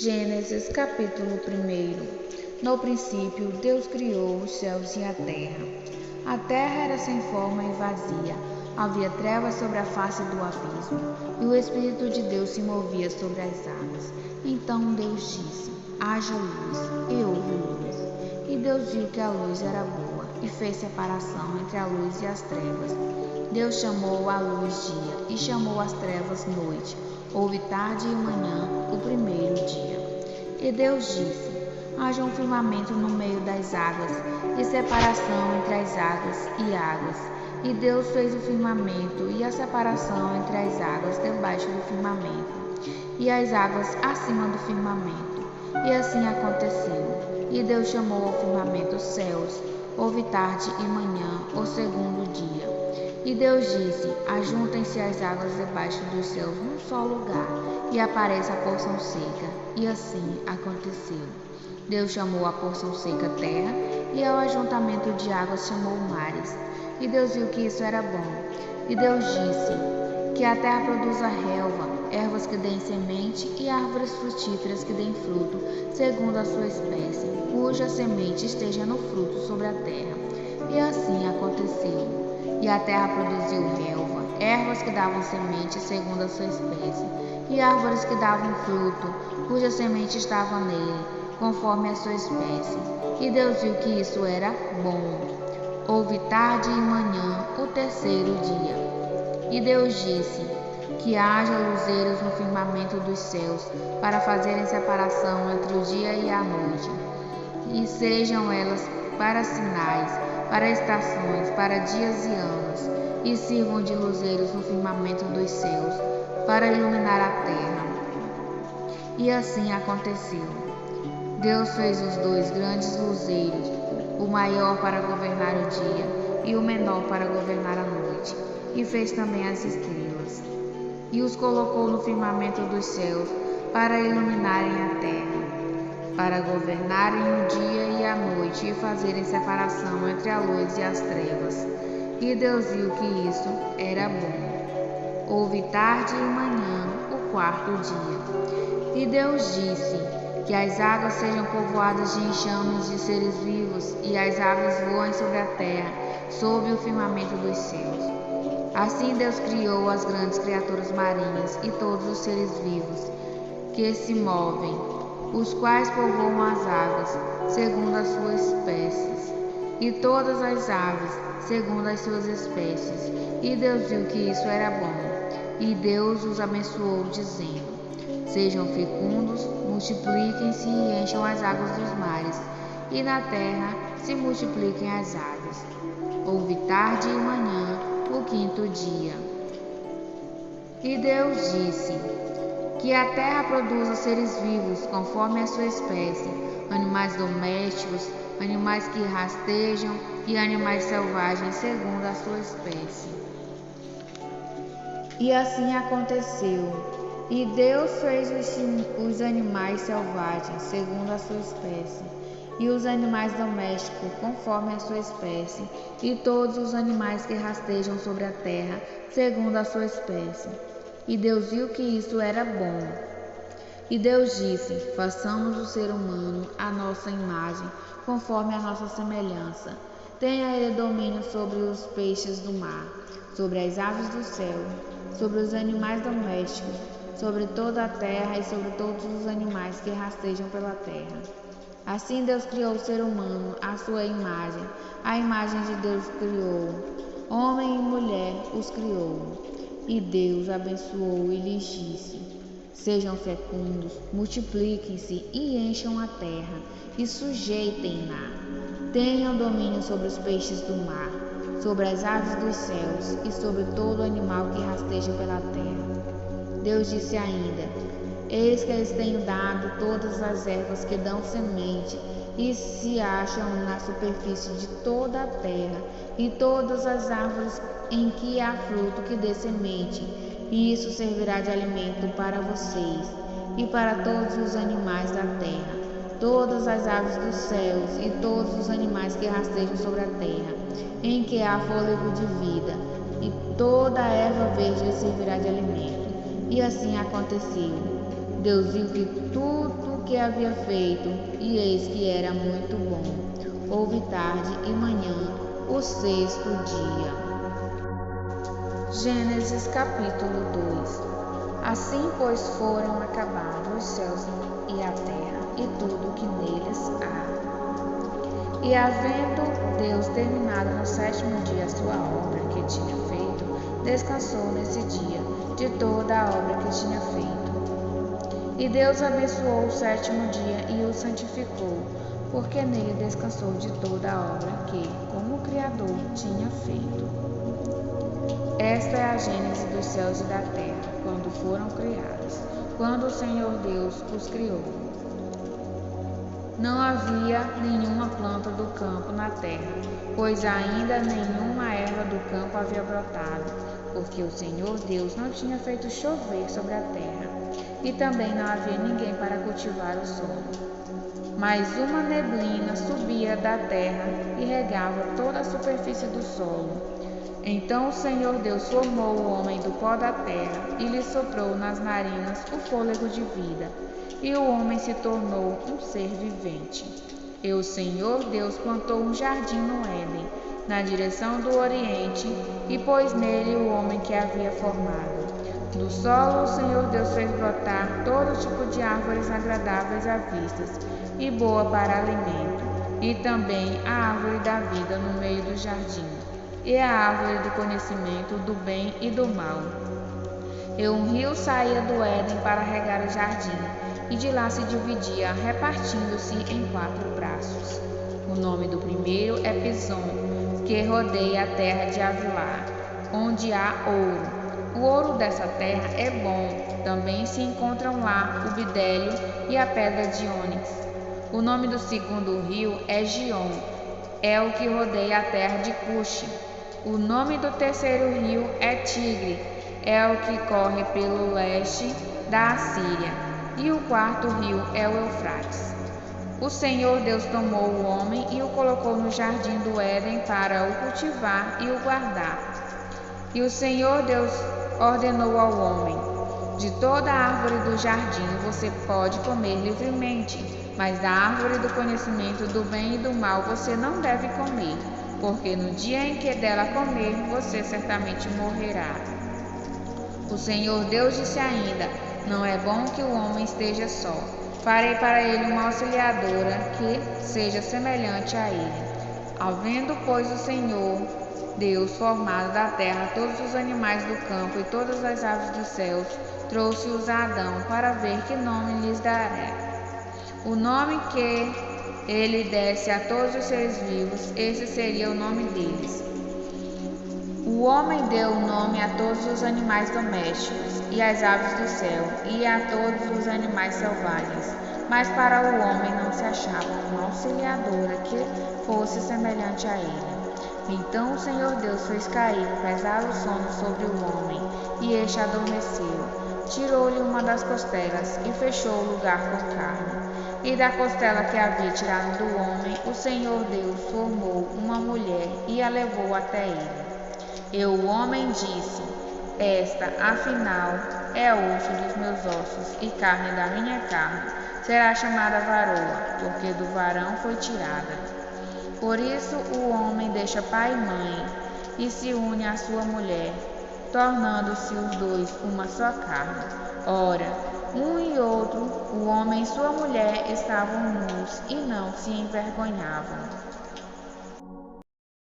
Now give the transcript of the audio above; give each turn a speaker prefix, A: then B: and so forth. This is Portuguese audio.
A: Gênesis capítulo 1. No princípio, Deus criou os céus e a terra. A terra era sem forma e vazia. Havia trevas sobre a face do abismo, e o Espírito de Deus se movia sobre as águas. Então Deus disse: haja luz, e houve luz. E Deus viu que a luz era boa, e fez separação entre a luz e as trevas. Deus chamou a luz dia, e chamou as trevas noite. Houve tarde e manhã, o primeiro dia. E Deus disse: haja um firmamento no meio das águas, e separação entre as águas e águas. E Deus fez o firmamento e a separação entre as águas debaixo do firmamento, e as águas acima do firmamento. E assim aconteceu. E Deus chamou ao firmamento céus. Houve tarde e manhã, o segundo dia. E Deus disse: ajuntem-se as águas debaixo dos céus num só lugar, e apareça a porção seca. E assim aconteceu. Deus chamou a porção seca terra, e ao ajuntamento de águas chamou mares. E Deus viu que isso era bom. E Deus disse: que a terra produza relva, ervas que deem semente, e árvores frutíferas que deem fruto, segundo a sua espécie, cuja semente esteja no fruto sobre a terra. E assim aconteceu. E a terra produziu relva, ervas que davam semente segundo a sua espécie, e árvores que davam fruto, cuja semente estava nele, conforme a sua espécie. E Deus viu que isso era bom. Houve tarde e manhã, o terceiro dia. E Deus disse: que haja luzeiros no firmamento dos céus, para fazerem separação entre o dia e a noite, e sejam elas para sinais, para estações, para dias e anos, e sirvam de luzeiros no firmamento dos céus, para iluminar a terra. E assim aconteceu. Deus fez os dois grandes luzeiros, o maior para governar o dia e o menor para governar a noite, e fez também as estrelas. E os colocou no firmamento dos céus para iluminarem a terra, para governarem o dia e a noite e fazerem separação entre a luz e as trevas. E Deus viu que isso era bom. Houve tarde e manhã, o quarto dia. E Deus disse: que as águas sejam povoadas de enxames de seres vivos, e as aves voem sobre a terra, sob o firmamento dos céus. Assim Deus criou as grandes criaturas marinhas e todos os seres vivos que se movem, os quais povoam as águas, segundo as suas espécies, e todas as aves, segundo as suas espécies. E Deus viu que isso era bom. E Deus os abençoou, dizendo: sejam fecundos, multipliquem-se e encham as águas dos mares, e na terra se multipliquem as aves. Houve tarde e manhã, o quinto dia. E Deus disse: que a terra produza seres vivos conforme a sua espécie, animais domésticos, animais que rastejam e animais selvagens segundo a sua espécie. E assim aconteceu. E Deus fez os animais selvagens segundo a sua espécie, e os animais domésticos conforme a sua espécie, e todos os animais que rastejam sobre a terra segundo a sua espécie. E Deus viu que isso era bom. E Deus disse: façamos o ser humano à nossa imagem, conforme a nossa semelhança. Tenha ele domínio sobre os peixes do mar, sobre as aves do céu, sobre os animais domésticos, sobre toda a terra e sobre todos os animais que rastejam pela terra. Assim Deus criou o ser humano à sua imagem, a imagem de Deus criou, homem e mulher os criou. E Deus abençoou e lhes disse: sejam fecundos, multipliquem-se e encham a terra, e sujeitem-na. Tenham domínio sobre os peixes do mar, sobre as aves dos céus e sobre todo animal que rasteja pela terra. Deus disse ainda: eis que lhes tenho dado todas as ervas que dão semente e se acham na superfície de toda a terra, e todas as árvores em que há fruto que dê semente, e isso servirá de alimento para vocês e para todos os animais da terra, todas as aves dos céus e todos os animais que rastejam sobre a terra, em que há fôlego de vida, e toda a erva verde lhes servirá de alimento. E assim aconteceu. Deus viu que tudo o que havia feito, e eis que era muito bom. Houve tarde e manhã, o sexto dia. Gênesis capítulo 2. Assim, pois, foram acabados os céus e a terra, e tudo o que neles há. E havendo Deus terminado no sétimo dia a sua obra que tinha feito, descansou nesse dia de toda a obra que tinha feito. E Deus abençoou o sétimo dia e o santificou, porque nele descansou de toda a obra que, como Criador, tinha feito. Esta é a gênese dos céus e da terra, quando foram criados, quando o Senhor Deus os criou. Não havia nenhuma planta do campo na terra, pois ainda nenhuma erva do campo havia brotado, porque o Senhor Deus não tinha feito chover sobre a terra, e também não havia ninguém para cultivar o solo. Mas uma neblina subia da terra e regava toda a superfície do solo. Então o Senhor Deus formou o homem do pó da terra e lhe soprou nas narinas o fôlego de vida, e o homem se tornou um ser vivente. E o Senhor Deus plantou um jardim no Éden, na direção do Oriente, e pôs nele o homem que havia formado. Do solo o Senhor Deus fez brotar todo tipo de árvores agradáveis à vista e boa para alimento, e também a árvore da vida no meio do jardim, e a árvore do conhecimento do bem e do mal. E um rio saía do Éden para regar o jardim, e de lá se dividia, repartindo-se em 4 braços. O nome do primeiro é Pison, que rodeia a terra de Havilah, onde há ouro. O ouro dessa terra é bom, também se encontram lá o bidélio e a pedra de ônix. O nome do segundo rio é Gion, é o que rodeia a terra de Cuxi. O nome do terceiro rio é Tigre, é o que corre pelo leste da Assíria. E o quarto rio é o Eufrates. O Senhor Deus tomou o homem e o colocou no jardim do Éden para o cultivar e o guardar. E o Senhor Deus ordenou ao homem: de toda a árvore do jardim você pode comer livremente, mas da árvore do conhecimento do bem e do mal você não deve comer, porque no dia em que dela comer, você certamente morrerá. O Senhor Deus disse ainda: não é bom que o homem esteja só. Farei para ele uma auxiliadora que seja semelhante a ele. Havendo, pois, o Senhor Deus formado da terra todos os animais do campo e todas as aves dos céus, trouxe-os a Adão para ver que nome lhes dará. O nome que ele desse a todos os seres vivos, esse seria o nome deles. O homem deu o nome a todos os animais domésticos e às aves do céu e a todos os animais selvagens, mas para o homem não se achava uma auxiliadora que fosse semelhante a ele. Então o Senhor Deus fez cair um pesado sono sobre o homem, e este adormeceu. Tirou-lhe uma das costelas e fechou o lugar com carne. E da costela que havia tirado do homem, o Senhor Deus formou uma mulher e a levou até ele. E o homem disse: esta, afinal, é osso dos meus ossos e carne da minha carne. Será chamada varoa, porque do varão foi tirada. Por isso o homem deixa pai e mãe e se une à sua mulher, tornando-se os dois uma só carne. Ora, um e outro, o homem e sua mulher, estavam nus e não se envergonhavam.